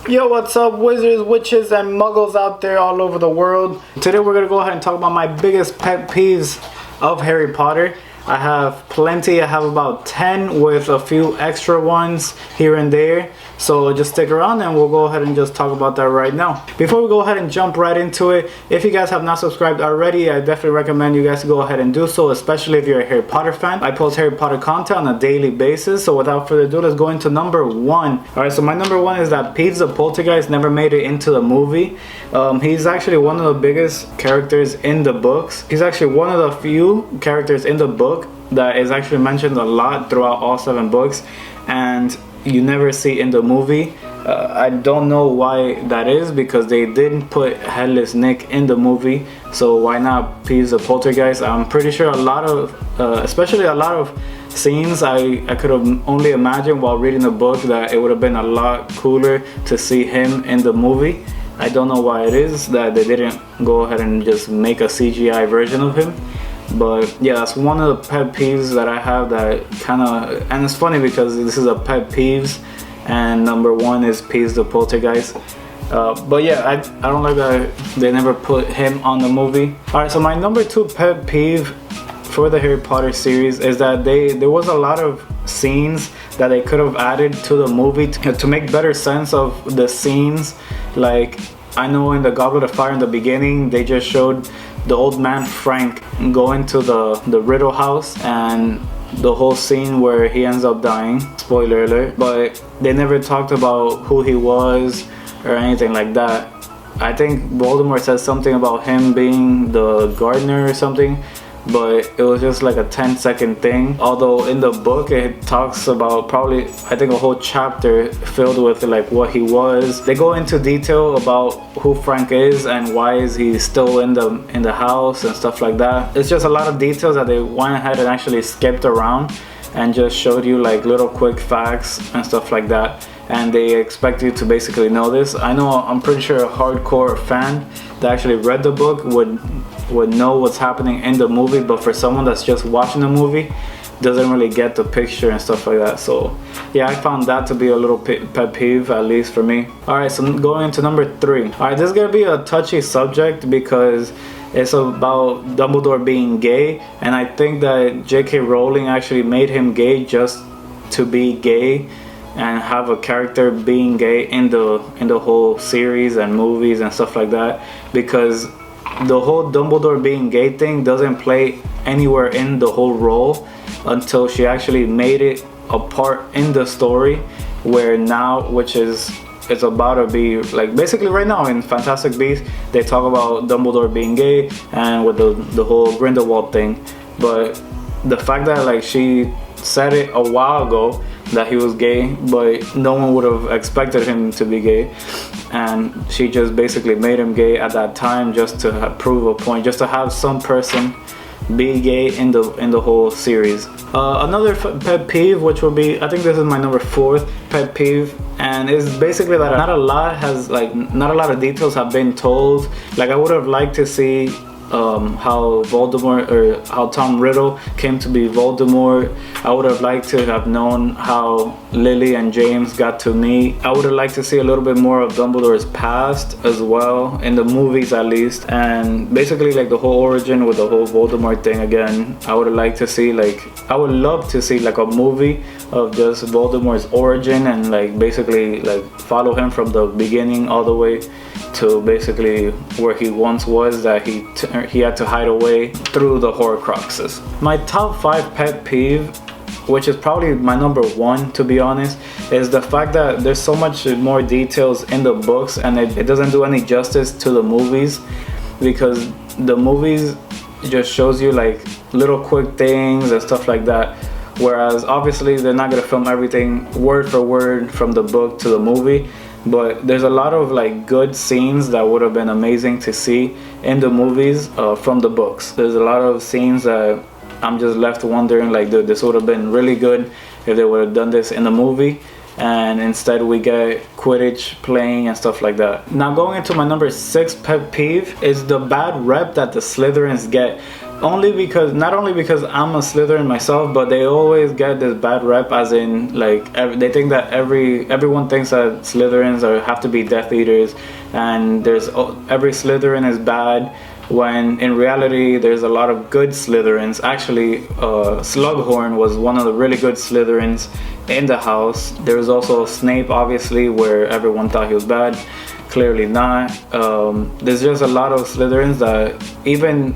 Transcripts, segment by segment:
Yo, what's up, wizards, witches, and muggles out there all over the world? Today we're gonna go ahead and talk about my biggest pet peeves of Harry Potter. I have plenty. I have about 10 with a few extra ones here and there. So just stick around and we'll go ahead and just talk about that right now. Before we go ahead and jump right into it, if you guys have not subscribed already, I definitely recommend you guys to go ahead and do so, especially if you're a Harry Potter fan. I post Harry Potter content on a daily basis. So without further ado, let's go into number one. Alright, so my number one is that Peeves the Poltergeist never made it into the movie. He's actually one of the biggest characters in the books. He's actually one of the few characters in the book that is actually mentioned a lot throughout all 7 books, and you never see in the movie. I don't know why that is, because they didn't put Headless Nick in the movie, so why not Peeves the Poltergeist? I'm pretty sure a lot of especially a lot of scenes I could have only imagined while reading the book that it would have been a lot cooler to see him in the movie. I don't know why it is that they didn't go ahead and just make a CGI version of him. But yeah, that's one of the pet peeves that I have, that kind of, and it's funny because this is a pet peeves and number one is Peeves the Poltergeist. But yeah, I don't like that they never put him on the movie. Alright, so my number 2 pet peeve for the Harry Potter series is that there was a lot of scenes that they could have added to the movie to make better sense of the scenes. Like, I know in the Goblet of Fire in the beginning, they just showed the old man Frank going to the Riddle house and the whole scene where he ends up dying. Spoiler alert. But they never talked about who he was or anything like that. I think Voldemort says something about him being the gardener or something, but it was just like a 10-second thing. Although in the book it talks about probably, I think, a whole chapter filled with like what he was. They go into detail about who Frank is and why is he still in the house and stuff like that. It's just a lot of details that they went ahead and actually skipped around and just showed you like little quick facts and stuff like that, and they expect you to basically know this. I'm pretty sure a hardcore fan that actually read the book would know what's happening in the movie, but for someone that's just watching the movie doesn't really get the picture and stuff like that. So yeah, I found that to be a little pet peeve, at least for me. Alright, so going into number 3. Alright, this is gonna be a touchy subject because it's about Dumbledore being gay, and I think that J.K. Rowling actually made him gay just to be gay and have a character being gay in the whole series and movies and stuff like that, because the whole Dumbledore being gay thing doesn't play anywhere in the whole role until she actually made it a part in the story, where now, which is, it's about to be like, basically right now in Fantastic Beasts they talk about Dumbledore being gay and with the whole Grindelwald thing. But the fact that like she said it a while ago that he was gay, but no one would have expected him to be gay, and she just basically made him gay at that time just to prove a point, just to have some person be gay in the whole series. Another pet peeve, which will be, I think this is my number 4th pet peeve, and it's basically that not a lot of details have been told. Like, I would have liked to see how Voldemort, or how Tom Riddle came to be Voldemort. I would have liked to have known how Lily and James got to meet. I would have liked to see a little bit more of Dumbledore's past as well, in the movies at least, and basically like the whole origin with the whole Voldemort thing again. I would have liked to see, like, I would love to see like a movie of just Voldemort's origin and like basically like follow him from the beginning all the way to basically where he once was, that he had to hide away through the Horcruxes. My top 5 pet peeve, which is probably my number 1 to be honest, is the fact that there's so much more details in the books and it doesn't do any justice to the movies, because the movies just shows you like little quick things and stuff like that, whereas obviously they're not gonna film everything word for word from the book to the movie. But there's a lot of like good scenes that would have been amazing to see in the movies from the books. There's a lot of scenes that I'm just left wondering, like, dude, this would have been really good if they would have done this in the movie, and instead we get Quidditch playing and stuff like that. Now going into my number 6 pet peeve is the bad rep that the Slytherins get not only because I'm a Slytherin myself, but they always get this bad rep, as in like they think that everyone thinks that Slytherins have to be Death Eaters, and every Slytherin is bad, when in reality there's a lot of good Slytherins. Actually, Slughorn was one of the really good Slytherins in the house. There was also Snape, obviously, where everyone thought he was bad. Clearly not. There's just a lot of Slytherins that, even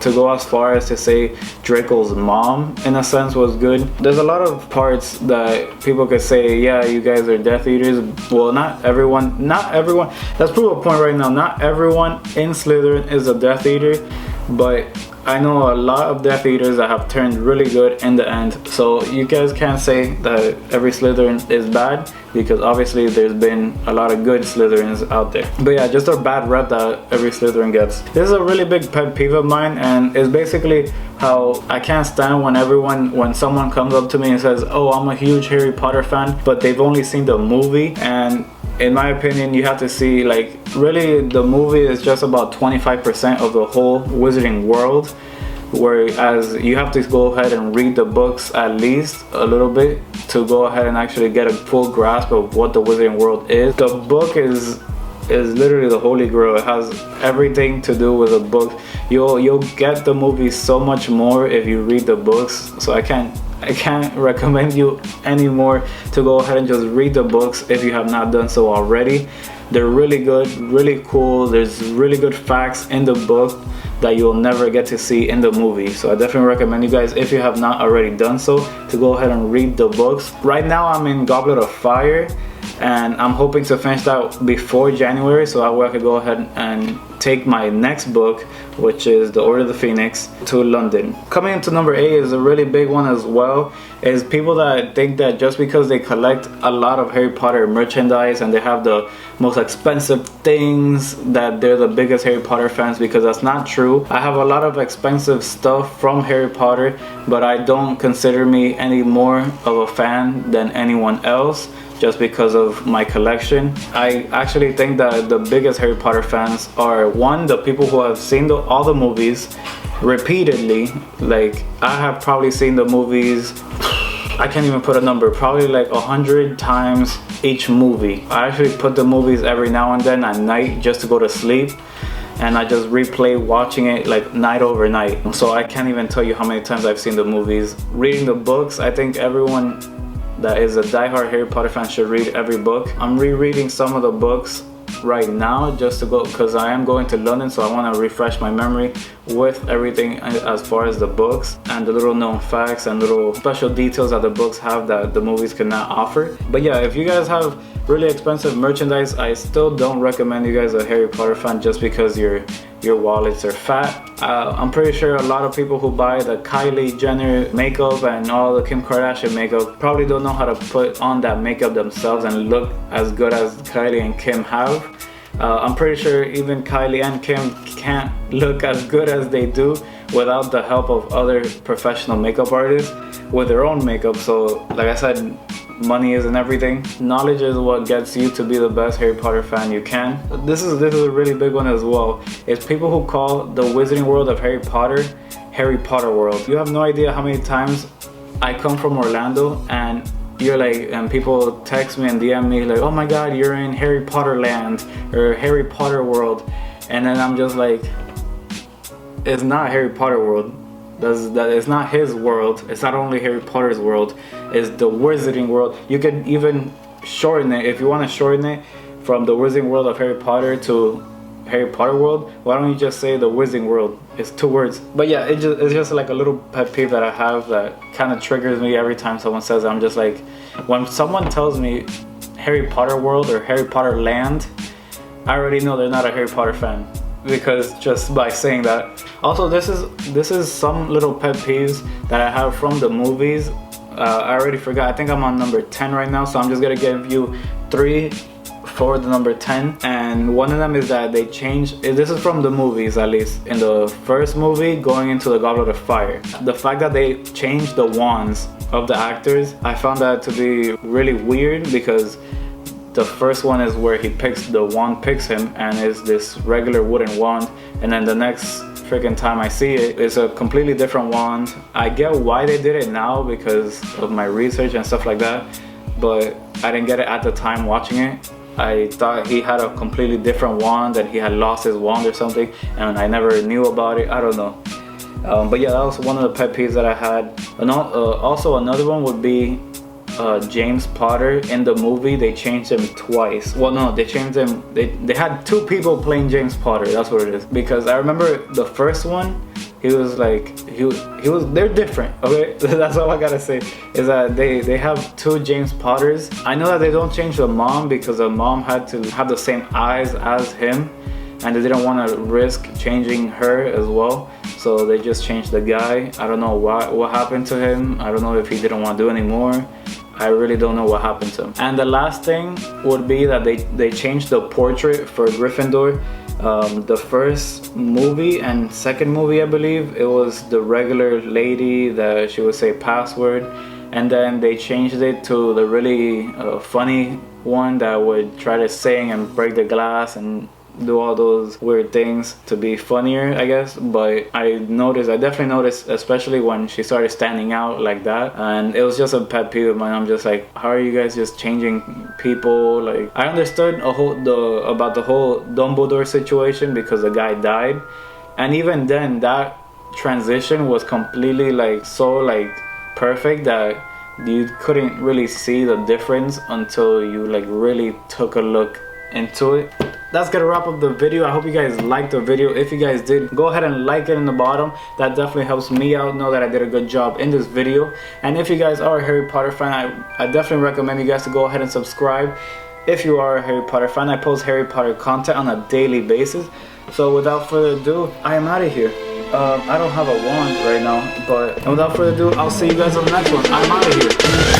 to go as far as to say Draco's mom in a sense was good. There's a lot of parts that people could say, yeah, you guys are Death Eaters. Well, not everyone. Let's prove a point right now. Not everyone in Slytherin is a Death Eater, but I know a lot of Death Eaters that have turned really good in the end. So you guys can't say that every Slytherin is bad, because obviously there's been a lot of good Slytherins out there. But yeah, just a bad rep that every Slytherin gets. This is a really big pet peeve of mine, and it's basically how I can't stand when someone comes up to me and says, oh, I'm a huge Harry Potter fan, but they've only seen the movie. And in my opinion, you have to see, like, really the movie is just about 25% of the whole Wizarding world, whereas you have to go ahead and read the books at least a little bit to go ahead and actually get a full grasp of what the Wizarding world is. The book is literally the holy grail. It has everything to do with the book. You'll get the movie so much more if you read the books. So I can't recommend you anymore to go ahead and just read the books if you have not done so already. They're really good, really cool. There's really good facts in the book that you'll never get to see in the movie. So I definitely recommend you guys, if you have not already done so, to go ahead and read the books. Right now I'm in Goblet of Fire, and I'm hoping to finish that before January, so that way I could go ahead and take my next book, which is The Order of the Phoenix, to London. Coming into number 8 is a really big one as well, is people that think that just because they collect a lot of Harry Potter merchandise and they have the most expensive things, that they're the biggest Harry Potter fans, because that's not true. I have a lot of expensive stuff from Harry Potter, but I don't consider me any more of a fan than anyone else, just because of my collection. I actually think that the biggest Harry Potter fans are, one, the people who have seen all the movies repeatedly. Like, I have probably seen the movies, I can't even put a number, probably like 100 times each movie. I actually put the movies every now and then at night just to go to sleep, and I just replay watching it like night over night. So I can't even tell you how many times I've seen the movies. Reading the books, I think everyone that is a diehard Harry Potter fan should read every book. I'm rereading some of the books right now just to go, because I am going to London, so I want to refresh my memory with everything as far as the books and the little known facts and little special details that the books have that the movies cannot offer. But yeah, if you guys have really expensive merchandise, I still don't recommend you guys a Harry Potter fan just because your wallets are fat. I'm pretty sure a lot of people who buy the Kylie Jenner makeup and all the Kim Kardashian makeup probably don't know how to put on that makeup themselves and look as good as Kylie and Kim have. I'm pretty sure even Kylie and Kim can't look as good as they do without the help of other professional makeup artists with their own makeup. So like I said, money isn't everything. Knowledge is what gets you to be the best Harry Potter fan you can. This is a really big one as well. It's people who call the Wizarding World of Harry Potter Harry Potter World. You have no idea how many times I come from Orlando and people text me and DM me like, oh my god, you're in Harry Potter land or Harry Potter World, and then I'm just like, it's not Harry Potter World. That is not his world. It's not only Harry Potter's world, it's the Wizarding World. You can even shorten it if you want to shorten it from the Wizarding World of Harry Potter to Harry Potter World. Why don't you just say the Wizarding World? It's 2 words. But yeah, it's just like a little pet peeve that I have that kind of triggers me every time someone says it. I'm just like, when someone tells me Harry Potter World or Harry Potter Land, I already know they're not a Harry Potter fan, because just by saying that. Also, this is some little pet peeves that I have from the movies. I already forgot. I think I'm on number 10 right now, so I'm just gonna give you 3 for the number 10. And one of them is that they changed, this is from the movies at least, in the first movie going into the Goblet of Fire, the fact that they changed the wands of the actors, I found that to be really weird, because the first one is where the wand picks him and is this regular wooden wand, and then the next freaking time I see it. It's a completely different wand. I get why they did it now because of my research and stuff like that, but I didn't get it at the time watching it. I thought he had a completely different wand and he had lost his wand or something, and I never knew about it. I don't know. But yeah, that was one of the pet peeves that I had. And also another one would be James Potter. In the movie they changed him twice. Well, no, they changed him. They had two people playing James Potter. That's what it is. Because I remember the first one, he was like, they're different, okay? That's all I gotta say, is that they have two James Potters. I know that they don't change the mom because the mom had to have the same eyes as him, and they didn't want to risk changing her as well, so they just changed the guy. I don't know what happened to him. I don't know if he didn't want to do anymore. I really don't know what happened to him. And the last thing would be that they changed the portrait for Gryffindor. The first movie and second movie, I believe, it was the regular lady that she would say password, and then they changed it to the really funny one that would try to sing and break the glass and do all those weird things to be funnier, I guess. But I definitely noticed, especially when she started standing out like that, and it was just a pet peeve of mine. I'm just like, how are you guys just changing people? Like, I understood about the whole Dumbledore situation because the guy died, and even then that transition was completely like so like perfect that you couldn't really see the difference until you like really took a look into it. That's gonna wrap up the video. I hope you guys liked the video. If you guys did, go ahead and like it in the bottom. That definitely helps me out, know that I did a good job in this video. And if you guys are a Harry Potter fan, I definitely recommend you guys to go ahead and subscribe. If you are a Harry Potter fan, I post Harry Potter content on a daily basis. So without further ado, I am out of here. I don't have a wand right now, but without further ado, I'll see you guys on the next one. I'm out of here.